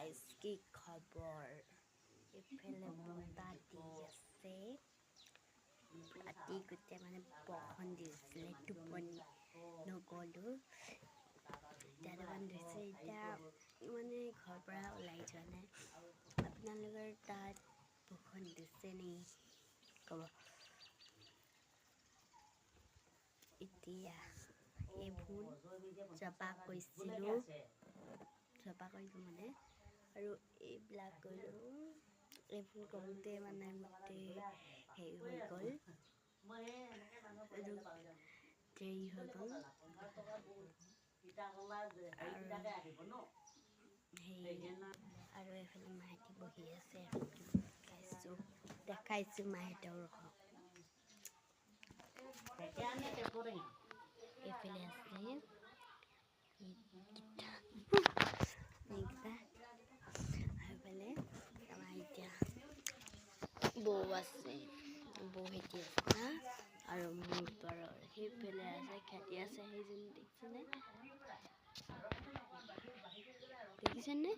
guys কি খবৰ এফালে বতাহ দি আছে ৰাতি গোটেই মানে বৰষুণ দিছিলে টোপনি নগলো এতিয়া দিছে এতিয়া মানে ঘৰৰ পৰা ওলাই যোৱা নাই আপোনালোকৰ তাত বৰষুণ দিছে নি ক'ব এতিয়া এইবোৰ জপা কৰিছিলোঁ মানে আৰু এইবিলাক কৰিলোঁ এইবোৰ কৰোঁতে মানে গোটেই হেৰি হৈ গ'ল আৰু দেৰি হৈ গ'ল আৰু এইফালে মাহঁতে বহি আছে দেখাইছোঁ মাহঁতৰ এইফালে আছে এইফালে আমাৰ এতিয়া বৌ আছে বৌ খেতি আছে আৰু মোৰ পৰা সেইফালে আছে খেতি আছে সেইজনী দেখিছেনে